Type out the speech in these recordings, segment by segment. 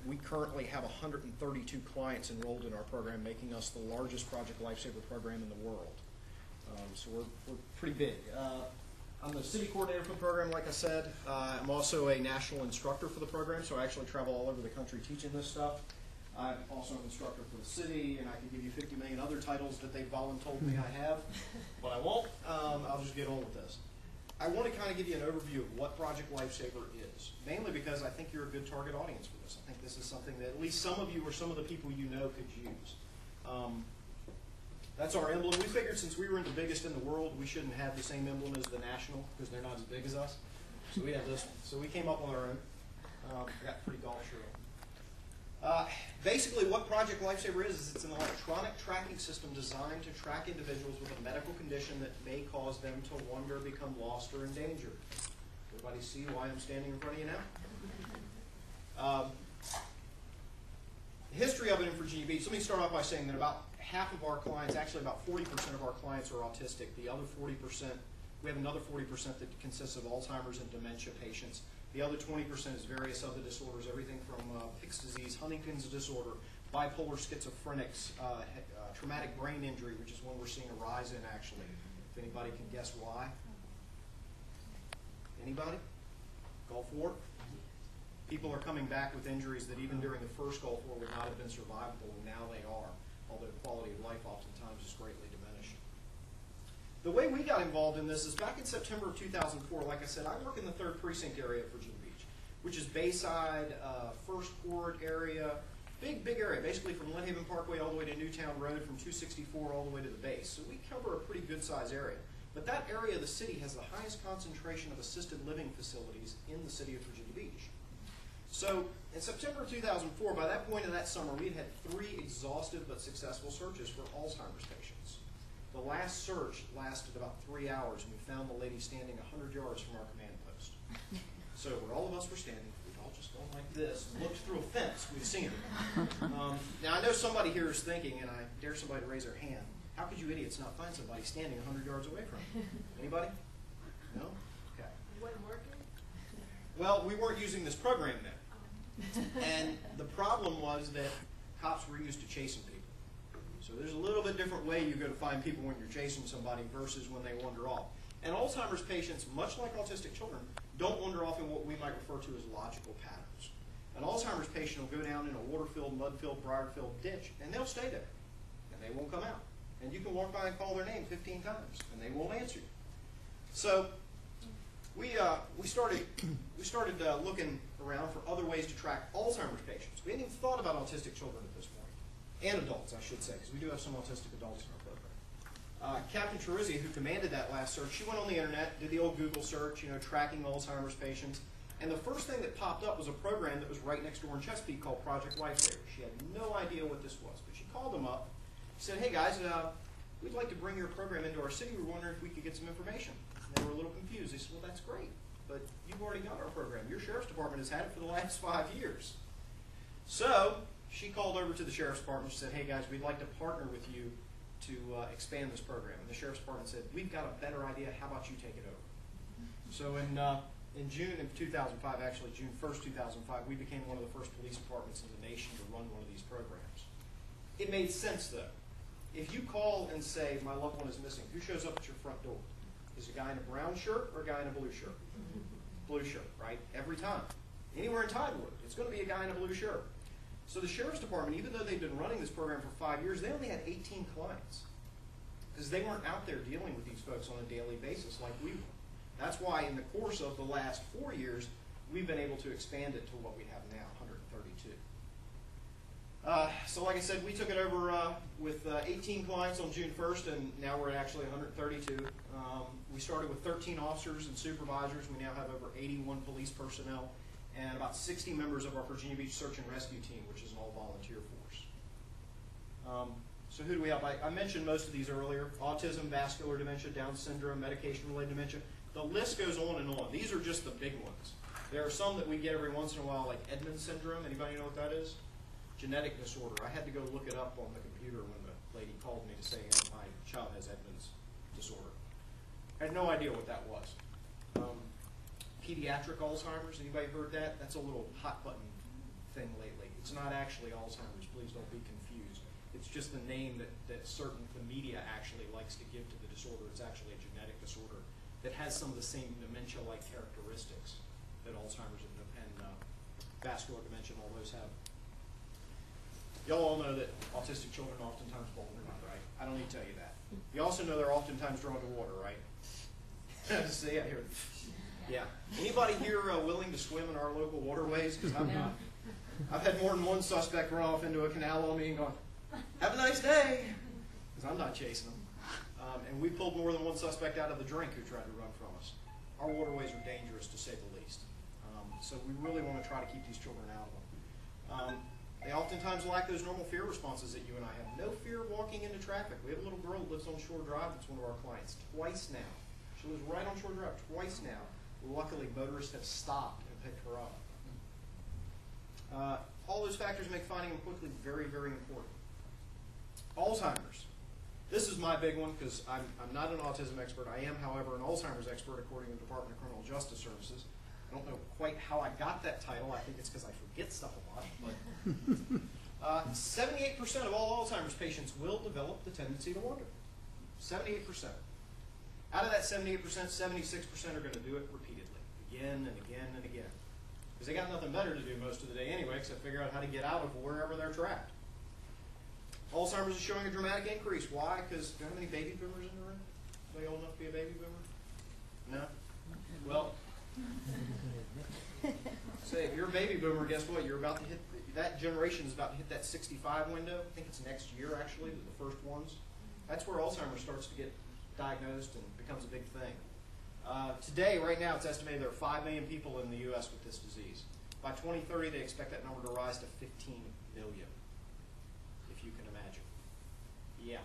we currently have 132 clients enrolled in our program, making us the largest Project Lifesaver program in the world. So we're pretty big. I'm the city coordinator for the program, like I said. I'm also a national instructor for the program, so I actually travel all over the country teaching this stuff. I'm also an instructor for the city, and I can give you 50 million other titles that they've voluntold me I have, but I won't. I'll just get on with this. I want to kind of give you an overview of what Project Lifesaver is, mainly because I think you're a good target audience for this. I think this is something that at least some of you or some of the people you know could use. That's our emblem. We figured since we were the biggest in the world, we shouldn't have the same emblem as the national because they're not as big as us. So we have this one. So we came up on our own. I got a pretty golf shirt on. Basically, what Project Lifesaver is it's an electronic tracking system designed to track individuals with a medical condition that may cause them to wander, become lost, or endangered. Everybody see why I'm standing in front of you now? The history of it in Virginia Beach, let me start off by saying that about half of our clients, actually about 40% of our clients are autistic. The other 40%, we have another 40% that consists of Alzheimer's and dementia patients. The other 20% is various other disorders, everything from Pick's disease, Huntington's disorder, bipolar schizophrenics, traumatic brain injury, which is one we're seeing a rise in actually. If anybody can guess why. Anybody? Gulf War? People are coming back with injuries that even during the first Gulf War would not have been survivable, and now they are, although the quality of life oftentimes is greatly diminished. The way we got involved in this is back in September of 2004. Like I said, I work in the 3rd Precinct area of Virginia Beach, which is Bayside, First Court area, big area, basically from Lynn Haven Parkway all the way to Newtown Road, from 264 all the way to the base. So we cover a pretty good size area. But that area of the city has the highest concentration of assisted living facilities in the city of Virginia Beach. So in September of 2004, by that point in that summer, we had 3 exhaustive but successful searches for Alzheimer's patients. The last search lasted about 3 hours, and we found the lady standing 100 yards from our command post. So where all of us were standing, we'd all just gone like this and looked through a fence. We'd seen her. Now I know somebody here is thinking, and I dare somebody to raise their hand, how could you idiots not find somebody standing 100 yards away from you? Anybody? No? Okay. It wasn't working? Well, we weren't using this program then. And the problem was that cops were used to chasing people. So there's a little bit different way you go to find people when you're chasing somebody versus when they wander off. And Alzheimer's patients, much like autistic children, don't wander off in what we might refer to as logical patterns. An Alzheimer's patient will go down in a water-filled, mud-filled, briar-filled ditch, and they'll stay there, and they won't come out. And you can walk by and call their name 15 times, and they won't answer you. So we started looking around for other ways to track Alzheimer's patients. We hadn't even thought about autistic children at this point, and adults, I should say, because we do have some autistic adults in our program. Captain Terizzi, who commanded that last search, she went on the internet, did the old Google search, tracking Alzheimer's patients, and the first thing that popped up was a program that was right next door in Chesapeake called Project Lifesaver. She had no idea what this was, but she called them up. She said, hey guys, we'd like to bring your program into our city. We're wondering if we could get some information. And they were a little confused. They said, well, that's great, but you've already got our program. Your sheriff's department has had it for the last 5 years. So she called over to the sheriff's department. She said, hey guys, we'd like to partner with you to expand this program. And the sheriff's department said, we've got a better idea. How about you take it over? So in June of 2005, actually June 1st, 2005, we became one of the first police departments in the nation to run one of these programs. It made sense, though. If you call and say, my loved one is missing, who shows up at your front door? Is it a guy in a brown shirt or a guy in a blue shirt? Blue shirt, right? Every time. Anywhere in Tidewater, it's going to be a guy in a blue shirt. So the sheriff's department, even though they've been running this program for 5 years, they only had 18 clients. Because they weren't out there dealing with these folks on a daily basis like we were. That's why in the course of the last 4 years, we've been able to expand it to what we have now, 132. So like I said, we took it over with 18 clients on June 1st, and now we're at actually 132. We started with 13 officers and supervisors. We now have over 81 police personnel and about 60 members of our Virginia Beach Search and Rescue Team, which is an all-volunteer force. So who do we help? I mentioned most of these earlier. Autism, vascular dementia, Down syndrome, medication-related dementia. The list goes on and on. These are just the big ones. There are some that we get every once in a while, like Edmund syndrome. Anybody know what that is? Genetic disorder. I had to go look it up on the computer when the lady called me to say, hey, my child has Edmund's disorder. I had no idea what that was. Pediatric Alzheimer's. Anybody heard that? That's a little hot button thing lately. It's not actually Alzheimer's. Please don't be confused. It's just the name that the media actually likes to give to the disorder. It's actually a genetic disorder that has some of the same dementia-like characteristics that Alzheimer's and vascular dementia and all those have. Y'all all know that autistic children oftentimes fall in the mud, right? I don't need to tell you that. You also know they're oftentimes drawn to water, right? See, yeah, here. Yeah. Anybody here willing to swim in our local waterways? Because I'm not. I've had more than one suspect run off into a canal on me and gone, "Have a nice day," because I'm not chasing them. And we pulled more than one suspect out of the drink who tried to run from us. Our waterways are dangerous, to say the least. So we really want to try to keep these children out of them. They oftentimes lack those normal fear responses that you and I have. No fear of walking into traffic. We have a little girl who lives on Shore Drive that's one of our clients. Twice now. She lives right on Shore Drive. Twice now. Luckily, motorists have stopped and picked her up. All those factors make finding them quickly very, very important. Alzheimer's. This is my big one because I'm not an autism expert. I am, however, an Alzheimer's expert according to the Department of Criminal Justice Services. I don't know quite how I got that title. I think it's because I forget stuff a lot. But 78% of all Alzheimer's patients will develop the tendency to wander. 78%. Out of that 78%, 76% are going to do it repeatedly, again and again and again. Because they got nothing better to do most of the day anyway, except figure out how to get out of wherever they're trapped. Alzheimer's is showing a dramatic increase. Why? Because do you know how many baby boomers in the room? Are they old enough to be a baby boomer? No? Well, say if you're a baby boomer, guess what? You're about to hit, that generation is about to hit that 65 window. I think it's next year, actually, the first ones. That's where Alzheimer's starts to get diagnosed and becomes a big thing. Today, right now, it's estimated there are 5 million people in the U.S. with this disease. By 2030, they expect that number to rise to 15 million, if you can imagine. Yeah.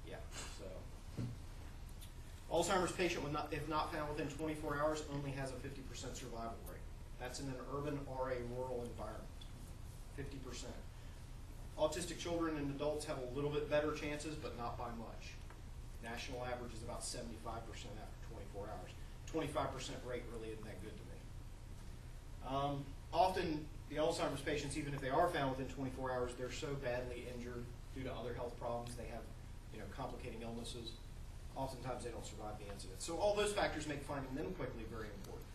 Yeah. So, Alzheimer's patient, if not found within 24 hours, only has a 50% survival rate. That's in an urban or a rural environment. 50%. Autistic children and adults have a little bit better chances, but not by much. National average is about 75% after 24 hours. 25% rate really isn't that good to me. Often, the Alzheimer's patients, even if they are found within 24 hours, they're so badly injured due to other health problems. They have, complicating illnesses. Oftentimes, they don't survive the incident. So all those factors make finding them quickly very important.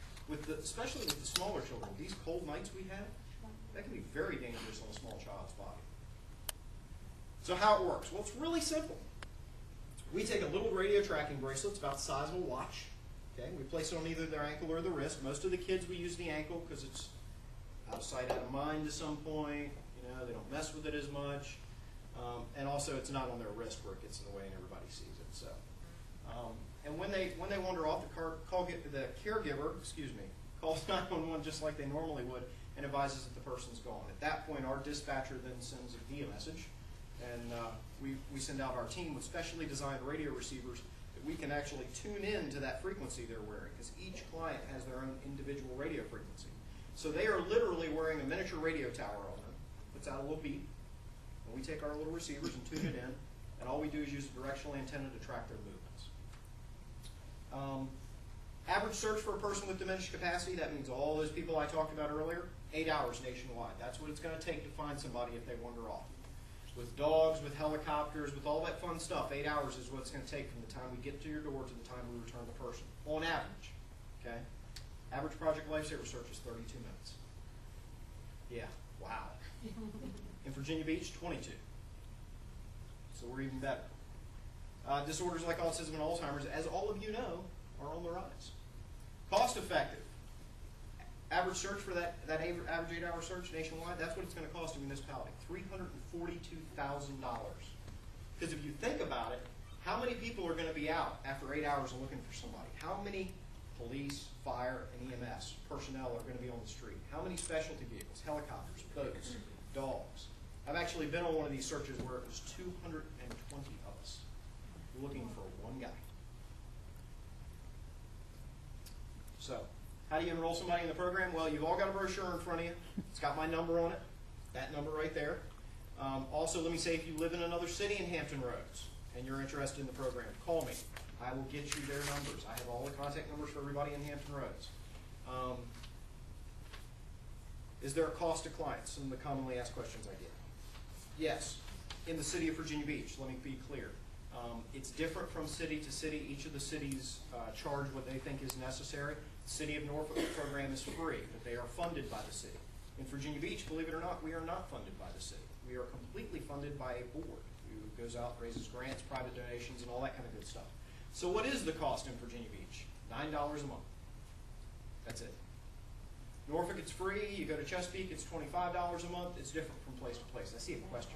Especially with the smaller children, these cold nights we have, that can be very dangerous on a small child's body. So how it works? Well, it's really simple. We take a little radio tracking bracelet, it's about the size of a watch. Okay, we place it on either their ankle or the wrist. Most of the kids, we use the ankle because it's out of sight, out of mind to some point. They don't mess with it as much. And also, it's not on their wrist where it gets in the way and everybody sees it. So, and when they wander off, the caregiver, calls 911 just like they normally would and advises that the person's gone. At that point, our dispatcher then sends a VIA message, and we send out our team with specially designed radio receivers that we can actually tune in to that frequency they're wearing, because each client has their own individual radio frequency. So they are literally wearing a miniature radio tower on them. Puts out a little beep, and we take our little receivers and tune it in, and all we do is use a directional antenna to track their movements. Average search for a person with diminished capacity, that means all those people I talked about earlier, 8 hours nationwide. That's what it's going to take to find somebody if they wander off. With dogs, with helicopters, with all that fun stuff, 8 hours is what it's going to take from the time we get to your door to the time we return the person, on average. Okay? Average Project Lifesaver search is 32 minutes. Yeah, wow. In Virginia Beach, 22. So we're even better. Disorders like autism and Alzheimer's, as all of you know, are on the rise. Cost effective. Average search for that average 8-hour search nationwide, that's what it's going to cost a municipality, $342,000. Because if you think about it, how many people are going to be out after 8 hours and looking for somebody? How many police, fire, and EMS personnel are going to be on the street? How many specialty vehicles, helicopters, boats, dogs? I've actually been on one of these searches where it was 220 of us looking for one guy. So, how do you enroll somebody in the program? Well, you've all got a brochure in front of you. It's got my number on it, that number right there. Also, let me say, if you live in another city in Hampton Roads and you're interested in the program, call me. I will get you their numbers. I have all the contact numbers for everybody in Hampton Roads. Is there a cost to clients? Some of the commonly asked questions I get. Yes. In the city of Virginia Beach, let me be clear. It's different from city to city. Each of the cities charge what they think is necessary. The City of Norfolk's program is free, but they are funded by the city. In Virginia Beach, believe it or not, we are not funded by the city. We are completely funded by a board who goes out, raises grants, private donations, and all that kind of good stuff. So what is the cost in Virginia Beach? $9 a month. That's it. Norfolk, it's free. You go to Chesapeake, it's $25 a month. It's different from place to place. I see a question.